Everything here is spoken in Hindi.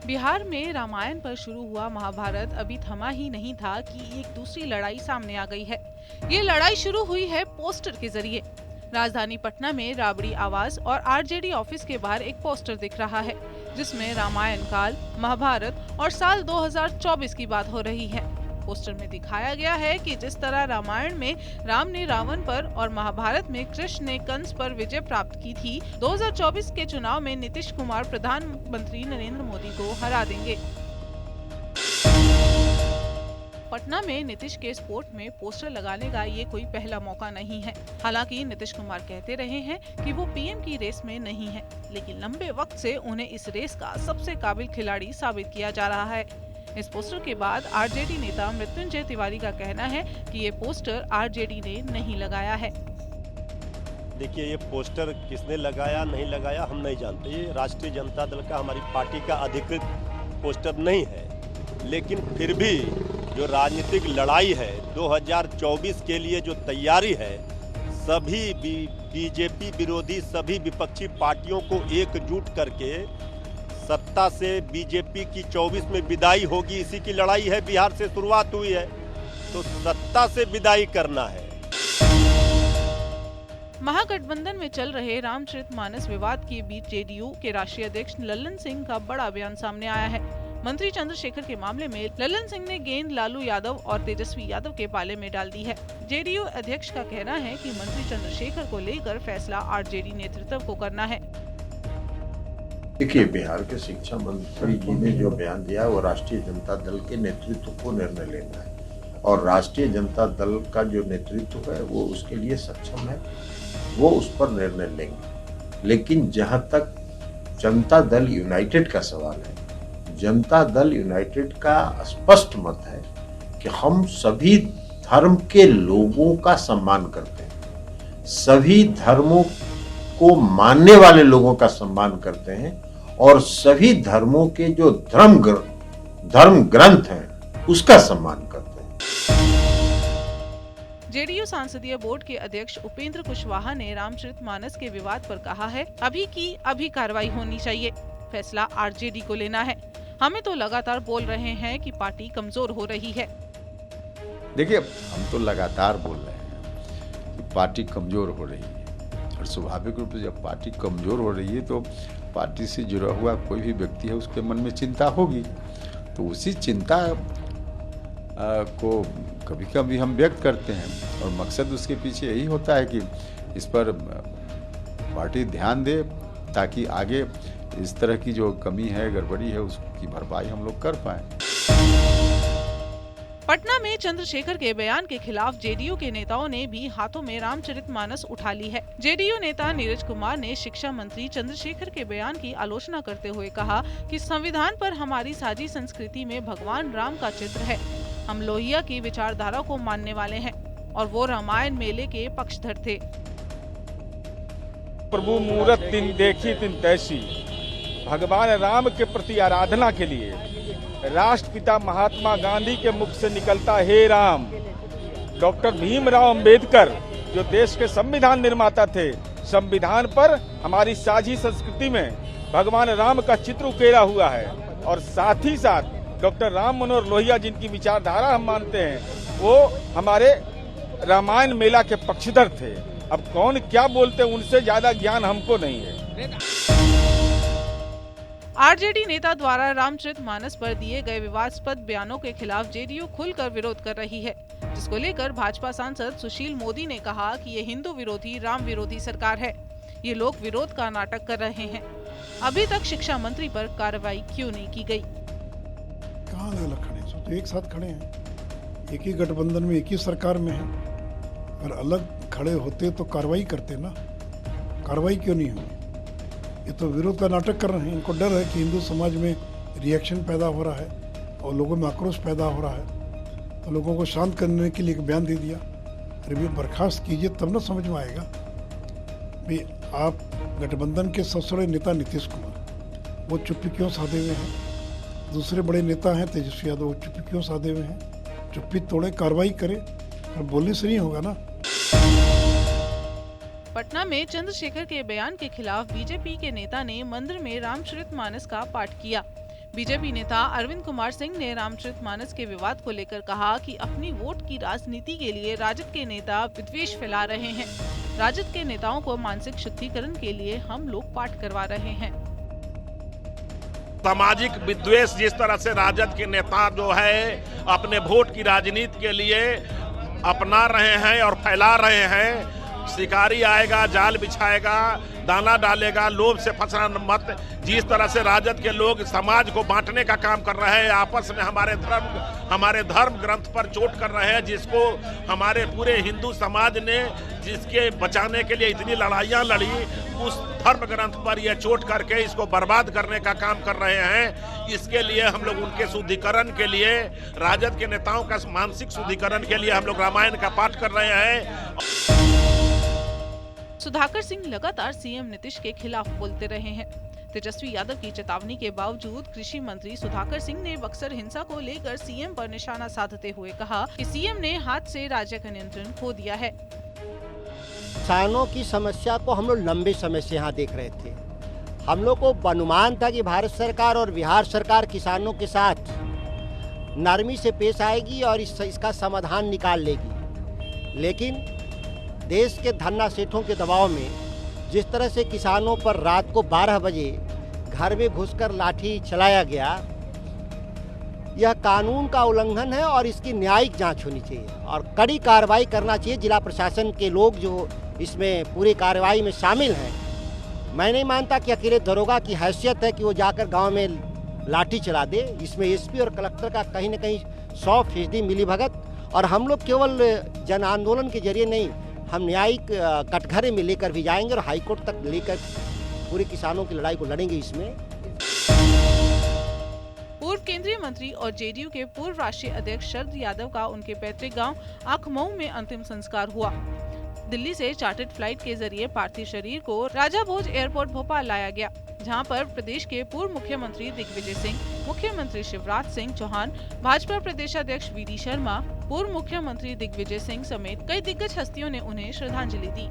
बिहार में रामायण पर शुरू हुआ महाभारत अभी थमा ही नहीं था कि एक दूसरी लड़ाई सामने आ गई है। ये लड़ाई शुरू हुई है पोस्टर के जरिए। राजधानी पटना में राबड़ी आवास और आरजेडी ऑफिस के बाहर एक पोस्टर दिख रहा है, जिसमें रामायण काल, महाभारत और साल 2024 की बात हो रही है। पोस्टर में दिखाया गया है कि जिस तरह रामायण में राम ने रावण पर और महाभारत में कृष्ण ने कंस पर विजय प्राप्त की थी, 2024 के चुनाव में नीतीश कुमार प्रधानमंत्री नरेंद्र मोदी को हरा देंगे। पटना में नीतीश के स्पोर्ट में पोस्टर लगाने का ये कोई पहला मौका नहीं है। हालांकि नीतीश कुमार कहते रहे हैं कि वो पीएम की रेस में नहीं है, लेकिन लंबे वक्त से उन्हें इस रेस का सबसे काबिल खिलाड़ी साबित किया जा रहा है। इस पोस्टर के बाद आरजेडी नेता मृत्युंजय तिवारी का कहना है कि ये पोस्टर आरजेडी ने नहीं लगाया है। देखिए, ये पोस्टर किसने लगाया नहीं लगाया हम नहीं जानते। ये राष्ट्रीय जनता दल का, हमारी पार्टी का अधिकृत पोस्टर नहीं है, लेकिन फिर भी जो राजनीतिक लड़ाई है 2024 के लिए जो तैयारी है, सभी बीजेपी विरोधी सभी विपक्षी पार्टियों को एकजुट करके सत्ता से बीजेपी की 24 में विदाई होगी, इसी की लड़ाई है। बिहार से शुरुआत हुई है तो सत्ता से विदाई करना है। महागठबंधन में चल रहे रामचरितमानस विवाद के बीच जेडीयू के राष्ट्रीय अध्यक्ष लल्लन सिंह का बड़ा बयान सामने आया है। मंत्री चंद्रशेखर के मामले में लल्लन सिंह ने गेंद लालू यादव और तेजस्वी यादव के पाले में डाल दी है। जेडीयू अध्यक्ष का कहना है कि मंत्री चंद्रशेखर को लेकर फैसला आरजेडी नेतृत्व को करना है। देखिए, बिहार के शिक्षा मंत्री जी ने जो बयान दिया वो राष्ट्रीय जनता दल के नेतृत्व को निर्णय लेना है, और राष्ट्रीय जनता दल का जो नेतृत्व है वो उसके लिए सक्षम है, वो उस पर निर्णय लेंगे। लेकिन जहां तक जनता दल यूनाइटेड का सवाल है, जनता दल यूनाइटेड का स्पष्ट मत है कि हम सभी धर्म के लोगों का सम्मान करते हैं, सभी धर्मों को मानने वाले लोगों का सम्मान करते हैं, और सभी धर्मों के जो धर्म ग्रंथ हैं उसका सम्मान करते हैं। जेडीयू संसदीय बोर्ड के अध्यक्ष उपेंद्र कुशवाहा ने रामचरितमानस के विवाद पर कहा है, अभी कार्रवाई होनी चाहिए, फैसला आरजेडी को लेना है। हमें तो लगातार बोल रहे हैं कि पार्टी कमजोर हो रही है। देखिए, हम तो लगातार बोल रहे हैं कि पार्टी कमजोर हो रही है, और स्वाभाविक रूप से जब पार्टी कमजोर हो रही है तो पार्टी से जुड़ा हुआ कोई भी व्यक्ति है उसके मन में चिंता होगी। तो उसी चिंता को कभी कभी हम व्यक्त करते हैं, और मकसद उसके पीछे यही होता है कि इस पर पार्टी ध्यान दे, ताकि आगे इस तरह की जो कमी है, गड़बड़ी है, उसकी भरपाई हम लोग कर पाएं। पटना में चंद्रशेखर के बयान के खिलाफ जेडीयू के नेताओं ने भी हाथों में रामचरितमानस उठा ली है। जेडीयू नेता नीरज कुमार ने शिक्षा मंत्री चंद्रशेखर के बयान की आलोचना करते हुए कहा कि संविधान पर हमारी साझी संस्कृति में भगवान राम का चित्र है। हम लोहिया की विचारधारा को मानने वाले हैं, और वो रामायण मेले के पक्षधर थे। प्रभु मूरत तिन देखी तिन तैसी, भगवान राम के प्रति आराधना के लिए राष्ट्रपिता महात्मा गांधी के मुख से निकलता हे राम। डॉक्टर भीमराव अंबेडकर जो देश के संविधान निर्माता थे, संविधान पर हमारी साझी संस्कृति में भगवान राम का चित्र उकेरा हुआ है, और साथ ही साथ डॉक्टर राम मनोहर लोहिया जिनकी विचारधारा हम मानते हैं, वो हमारे रामायण मेला के पक्षधर थे। अब कौन क्या बोलते हैं उनसे ज्यादा ज्ञान हमको नहीं है। आरजेडी नेता द्वारा रामचरितमानस पर दिए गए विवादास्पद बयानों के खिलाफ जेडीयू खुलकर विरोध कर रही है, जिसको लेकर भाजपा सांसद सुशील मोदी ने कहा कि ये हिंदू विरोधी, राम विरोधी सरकार है। ये लोग विरोध का नाटक कर रहे हैं। अभी तक शिक्षा मंत्री पर कार्रवाई क्यों नहीं की गई? कहाँ अलग खड़े हैं? तो एक साथ खड़े हैं, एक ही गठबंधन में, एक ही सरकार में है। अगर अलग खड़े होते तो कार्रवाई करते ना, कार्रवाई क्यों नहीं हुई? ये तो विरोध का नाटक कर रहे हैं। इनको डर है कि हिंदू समाज में रिएक्शन पैदा हो रहा है और लोगों में आक्रोश पैदा हो रहा है, तो लोगों को शांत करने के लिए एक बयान दे दिया। अरे भी बर्खास्त कीजिए, तब ना समझ में आएगा। भाई, आप गठबंधन के सबसे बड़े नेता नीतीश कुमार, वो चुप्पी क्यों साधे हुए हैं? दूसरे बड़े नेता हैं तेजस्वी यादव, वो चुप्पी क्यों साधे हुए हैं? चुप्पी तोड़े, कार्रवाई करें, और बोलने से नहीं होगा ना। पटना में चंद्रशेखर के बयान के खिलाफ बीजेपी के नेता ने मंदिर में रामचरितमानस का पाठ किया। बीजेपी नेता अरविंद कुमार सिंह ने रामचरितमानस के विवाद को लेकर कहा कि अपनी वोट की राजनीति के लिए राजद के नेता विद्वेष फैला रहे हैं। राजद के नेताओं को मानसिक शुद्धिकरण के लिए हम लोग पाठ करवा रहे हैं। सामाजिक विद्वेष जिस तरह से राजद के नेता जो है अपने वोट की राजनीति के लिए अपना रहे हैं और फैला रहे हैं, शिकारी आएगा, जाल बिछाएगा, दाना डालेगा, लोभ से फंसना मत। जिस तरह से राजद के लोग समाज को बांटने का काम कर रहे हैं, आपस में हमारे धर्म ग्रंथ पर चोट कर रहे हैं, जिसको हमारे पूरे हिंदू समाज ने जिसके बचाने के लिए इतनी लड़ाइयां लड़ी, उस धर्म ग्रंथ पर यह चोट करके इसको बर्बाद करने का काम कर रहे हैं। इसके लिए हम लोग उनके शुद्धिकरण के लिए, राजद के नेताओं का मानसिक शुद्धिकरण के लिए हम लोग रामायण का पाठ कर रहे हैं। सुधाकर सिंह लगातार सीएम नीतीश के खिलाफ बोलते रहे हैं। तेजस्वी यादव की चेतावनी के बावजूद कृषि मंत्री सुधाकर सिंह ने बक्सर हिंसा को लेकर सीएम पर निशाना साधते हुए कहा कि सीएम ने हाथ से राज्य का नियंत्रण खो दिया है। किसानों की समस्या को हम लोग लंबे समय से यहाँ देख रहे थे। हम लोग को अनुमान था कि भारत सरकार और बिहार सरकार किसानों के साथ नरमी से पेश आएगी और इसका समाधान निकाल लेगी, लेकिन देश के धन्ना सेठों के दबाव में जिस तरह से किसानों पर रात को 12 बजे घर में घुसकर लाठी चलाया गया, यह कानून का उल्लंघन है और इसकी न्यायिक जांच होनी चाहिए और कड़ी कार्रवाई करना चाहिए। जिला प्रशासन के लोग जो इसमें पूरी कार्रवाई में शामिल हैं, मैं नहीं मानता कि अकेले दरोगा की हैसियत है कि वो जाकर गांव में लाठी चला दे। इसमें एसपी और कलेक्टर का कहीं न कहीं 100% मिलीभगत, और हम लोग केवल जन आंदोलन के जरिए नहीं, हम न्यायिक कटघरे में लेकर भी जाएंगे और हाईकोर्ट तक लेकर पूरे किसानों की लड़ाई को लड़ेंगे। इसमें पूर्व केंद्रीय मंत्री और जेडीयू के पूर्व राष्ट्रीय अध्यक्ष शरद यादव का उनके पैतृक गांव आखमऊ में अंतिम संस्कार हुआ। दिल्ली से चार्टर्ड फ्लाइट के जरिए पार्थिव शरीर को राजा भोज एयरपोर्ट भोपाल लाया गया, जहां पर प्रदेश के पूर्व मुख्यमंत्री दिग्विजय सिंह, मुख्यमंत्री शिवराज सिंह चौहान, भाजपा प्रदेशाध्यक्ष वी.डी. शर्मा, पूर्व मुख्यमंत्री दिग्विजय सिंह समेत कई दिग्गज हस्तियों ने उन्हें श्रद्धांजलि दी।